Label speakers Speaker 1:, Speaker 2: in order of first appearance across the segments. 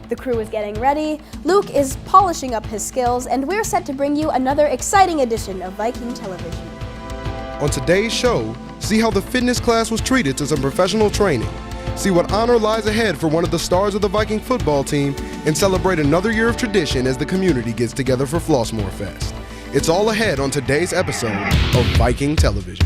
Speaker 1: The crew is getting ready, Luke is polishing up his skills, and we're set to bring you another exciting edition of Viking Television.
Speaker 2: On today's show, see how the fitness class was treated to some professional training, see what honor lies ahead for one of the stars of the Viking football team, and celebrate another year of tradition as the community gets together for Flossmoor Fest. It's all ahead on today's episode of Viking Television.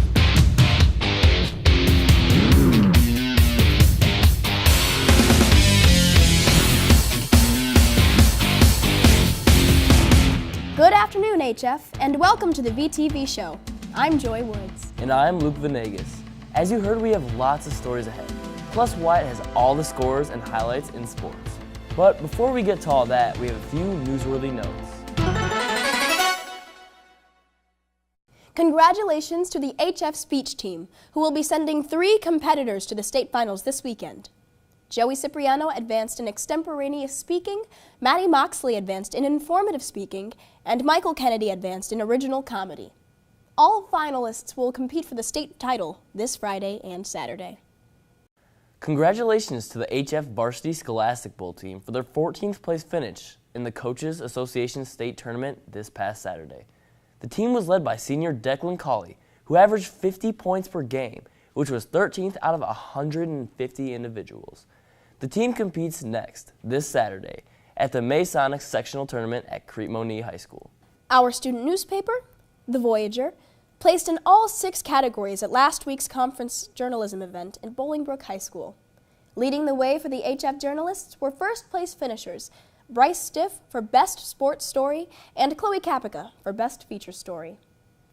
Speaker 1: Good afternoon, HF, and welcome to the VTV Show. I'm Joy Woods.
Speaker 3: And I'm Luke Venegas. As you heard, we have lots of stories ahead. Plus, Wyatt has all the scores and highlights in sports. But before we get to all that, we have a few newsworthy notes.
Speaker 1: Congratulations to the HF speech team, who will be sending 3 competitors to the state finals this weekend. Joey Cipriano advanced in extemporaneous speaking, Maddie Moxley advanced in informative speaking, and Michael Kennedy advanced in original comedy. All finalists will compete for the state title this Friday and Saturday.
Speaker 3: Congratulations to the HF Varsity Scholastic Bowl team for their 14th place finish in the Coaches Association State Tournament this past Saturday. The team was led by senior Declan Colley, who averaged 50 points per game, which was 13th out of 150 individuals. The team competes next, this Saturday, at the Masonic Sectional Tournament at Crete-Monee High School.
Speaker 1: Our student newspaper, The Voyager, placed in all 6 categories at last week's conference journalism event in Bolingbrook High School. Leading the way for the HF journalists were first-place finishers Bryce Stiff for Best Sports Story and Chloe Capica for Best Feature Story.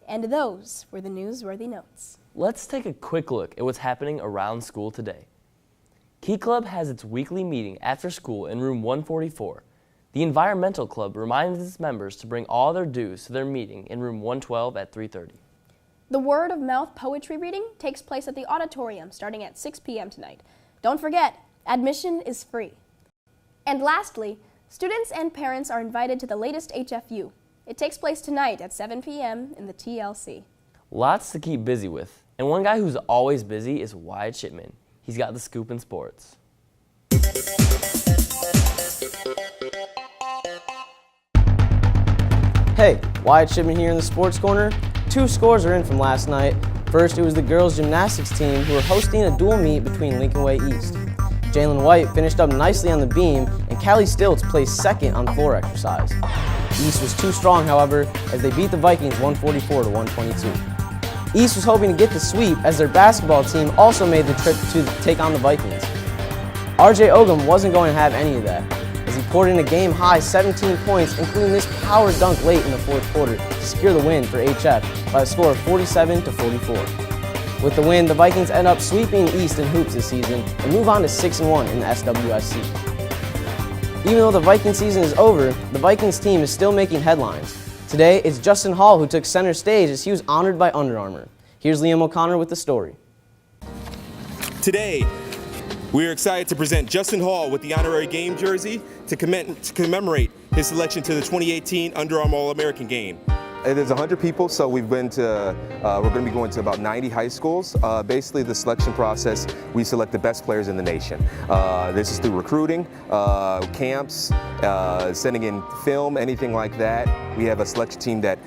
Speaker 1: And those were the newsworthy notes.
Speaker 3: Let's take a quick look at what's happening around school today. Key Club has its weekly meeting after school in room 144. The Environmental Club reminds its members to bring all their dues to their meeting in room 112 at 3:30.
Speaker 1: The word-of-mouth poetry reading takes place at the auditorium starting at 6 p.m. tonight. Don't forget, admission is free. And lastly, students and parents are invited to the latest HFU. It takes place tonight at 7 p.m. in the TLC.
Speaker 3: Lots to keep busy with, and one guy who's always busy is Wyatt Shipman. He's got the scoop in sports.
Speaker 4: Hey, Wyatt Shipman here in the Sports Corner. 2 scores are in from last night. First, it was the girls' gymnastics team who were hosting a dual meet between Lincoln Way East. Jalen White finished up nicely on the beam, and Callie Stilts placed second on floor exercise. East was too strong, however, as they beat the Vikings 144 to 122. East was hoping to get the sweep as their basketball team also made the trip to take on the Vikings. RJ Ogum wasn't going to have any of that, as he poured in a game-high 17 points, including this power dunk late in the 4th quarter to secure the win for HF by a score of 47 to 44. With the win, the Vikings end up sweeping East in hoops this season and move on to 6-1 in the SWSC. Even though the Viking season is over, the Vikings team is still making headlines. Today, it's Justin Hall who took center stage as he was honored by Under Armour. Here's Liam O'Connor with the story.
Speaker 5: Today, we are excited to present Justin Hall with the honorary game jersey to commemorate his selection to the 2018 Under Armour All-American game.
Speaker 6: It is 100 people, so we're going to be going to about 90 high schools. Basically, the selection process, we select the best players in the nation. This is through recruiting, camps, sending in film, anything like that. We have a selection team that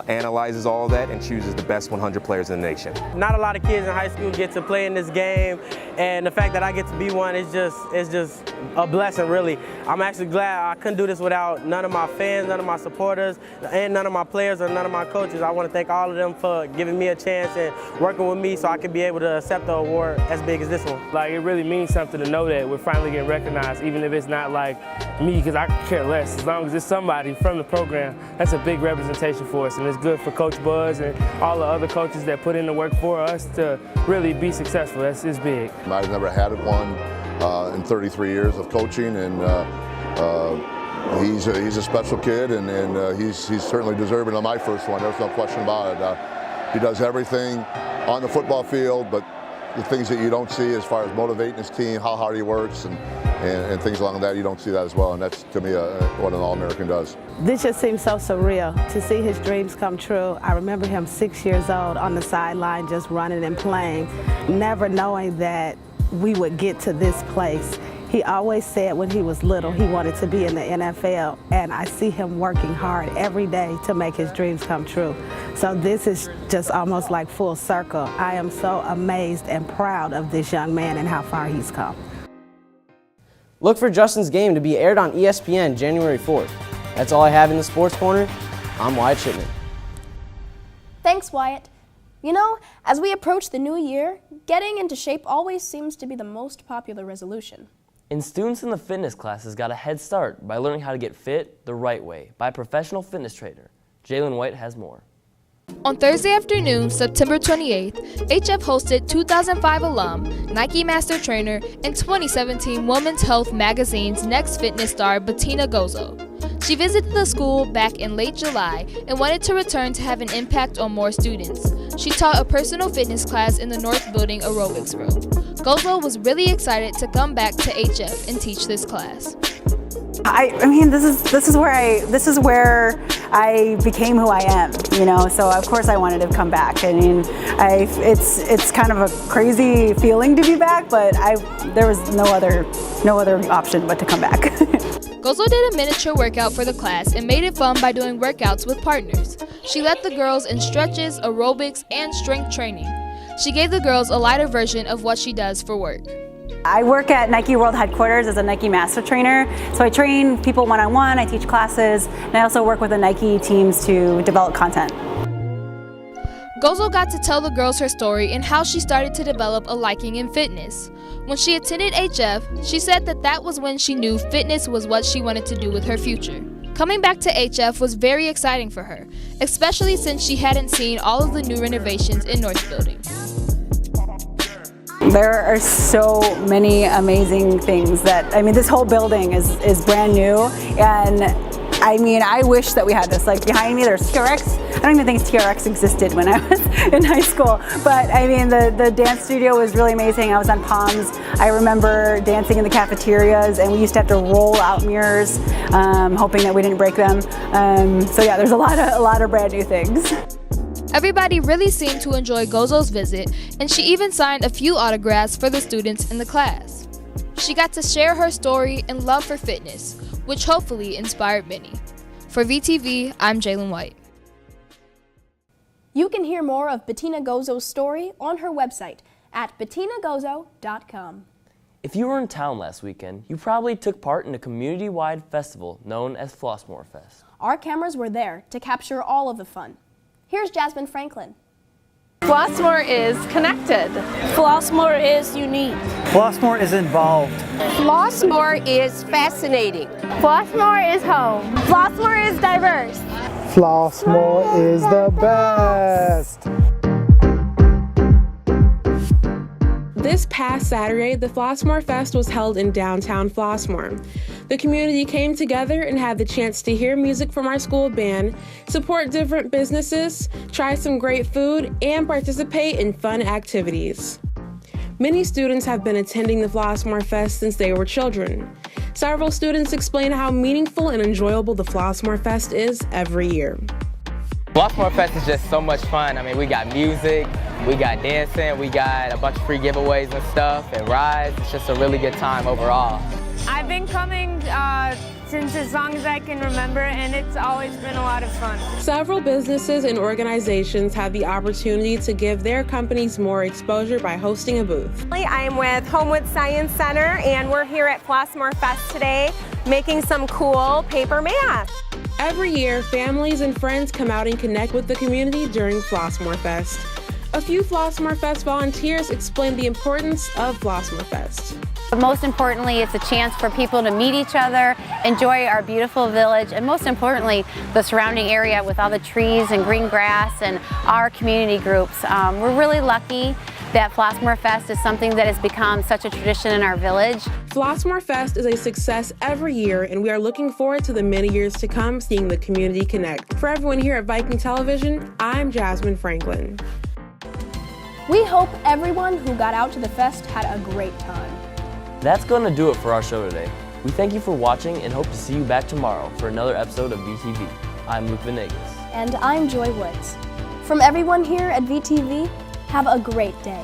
Speaker 6: analyzes all of that and chooses the best 100 players in the nation.
Speaker 7: Not a lot of kids in high school get to play in this game, and the fact that I get to be one is just a blessing, really. I'm actually glad I couldn't do this without none of my fans, none of my supporters, and none of my players or none of my coaches. I want to thank all of them for giving me a chance and working with me so I could be able to accept the award as big as this one.
Speaker 8: Like, it really means something to know that we're finally getting recognized, even if it's not like me, because I could care less. As long as it's somebody from the program, that's a big representation for us, and it's good for Coach Buzz and all the other coaches that put in the work for us to really be successful. It's big.
Speaker 9: I've never had one in 33 years of coaching, and he's a special kid, and he's certainly deserving of my first one. There's no question about it. He does everything on the football field, but the things that you don't see as far as motivating his team, how hard he works, and things along that, you don't see that as well, and that's, to me, what an All-American does.
Speaker 10: This just seems so surreal, to see his dreams come true. I remember him 6 years old on the sideline just running and playing, never knowing that we would get to this place. He always said when he was little he wanted to be in the NFL, and I see him working hard every day to make his dreams come true. So this is just almost like full circle. I am so amazed and proud of this young man and how far he's come.
Speaker 4: Look for Justin's game to be aired on ESPN January 4th. That's all I have in the Sports Corner. I'm Wyatt Shipman.
Speaker 1: Thanks, Wyatt. You know, as we approach the new year, getting into shape always seems to be the most popular resolution.
Speaker 3: And students in the fitness classes got a head start by learning how to get fit the right way by a professional fitness trainer. Jalen White has more.
Speaker 11: On Thursday afternoon, September 28th, HF hosted 2005 alum, Nike Master Trainer, and 2017 Women's Health Magazine's Next Fitness star Betina Gozo. She visited the school back in late July and wanted to return to have an impact on more students. She taught a personal fitness class in the North Building aerobics room. Gozo was really excited to come back to HF and teach this class.
Speaker 12: I mean, this is where I became who I am, you know. So of course I wanted to come back. I mean, it's kind of a crazy feeling to be back, but there was no other option but to come back.
Speaker 11: Gozo did a miniature workout for the class and made it fun by doing workouts with partners. She led the girls in stretches, aerobics, and strength training. She gave the girls a lighter version of what she does for work.
Speaker 12: I work at Nike World Headquarters as a Nike Master Trainer, so I train people one-on-one, I teach classes, and I also work with the Nike teams to develop content.
Speaker 11: Gozo got to tell the girls her story and how she started to develop a liking in fitness. When she attended HF, she said that was when she knew fitness was what she wanted to do with her future. Coming back to HF was very exciting for her, especially since she hadn't seen all of the new renovations in North Building.
Speaker 12: There are so many amazing things this whole building is brand new, and I mean, I wish that we had this. Like behind me, there's TRX. I don't even think TRX existed when I was in high school, but I mean, the dance studio was really amazing. I was on Palms. I remember dancing in the cafeterias, and we used to have to roll out mirrors, hoping that we didn't break them. So yeah, there's a lot of brand new things.
Speaker 11: Everybody really seemed to enjoy Gozo's visit, and she even signed a few autographs for the students in the class. She got to share her story and love for fitness, which hopefully inspired many. For VTV, I'm Jalen White.
Speaker 1: You can hear more of Betina Gozo's story on her website at betinagozo.com.
Speaker 3: If you were in town last weekend, you probably took part in a community-wide festival known as Flossmoor Fest.
Speaker 1: Our cameras were there to capture all of the fun. Here's Jasmine Franklin.
Speaker 13: Flossmoor is connected. Flossmoor is unique.
Speaker 14: Flossmoor is involved.
Speaker 13: Flossmoor is fascinating.
Speaker 15: Flossmoor is home.
Speaker 13: Flossmoor is diverse.
Speaker 14: Flossmoor is the best.
Speaker 16: This past Saturday, the Flossmoor Fest was held in downtown Flossmoor. The community came together and had the chance to hear music from our school band, support different businesses, try some great food, and participate in fun activities. Many students have been attending the Flossmoor Fest since they were children. Several students explain how meaningful and enjoyable the Flossmoor Fest is every year.
Speaker 17: Flossmoor Fest is just so much fun. I mean, we got music, we got dancing, we got a bunch of free giveaways and stuff, and rides. It's just a really good time overall.
Speaker 15: I've been coming since as long as I can remember, and it's always been a lot of fun.
Speaker 16: Several businesses and organizations have the opportunity to give their companies more exposure by hosting a booth.
Speaker 18: I am with Homewood Science Center, and we're here at Flossmoor Fest today making some cool paper math.
Speaker 16: Every year, families and friends come out and connect with the community during Flossmoor Fest. A few Flossmoor Fest volunteers explain the importance of Flossmoor Fest.
Speaker 19: But most importantly, it's a chance for people to meet each other, enjoy our beautiful village, and most importantly, the surrounding area with all the trees and green grass and our community groups. We're really lucky that Flossmoor Fest is something that has become such a tradition in our village.
Speaker 16: Flossmoor Fest is a success every year, and we are looking forward to the many years to come seeing the community connect. For everyone here at Viking Television, I'm Jasmine Franklin.
Speaker 1: We hope everyone who got out to the fest had a great time.
Speaker 3: That's going to do it for our show today. We thank you for watching and hope to see you back tomorrow for another episode of VTV. I'm Luke Venegas.
Speaker 1: And I'm Joy Woods. From everyone here at VTV, have a great day.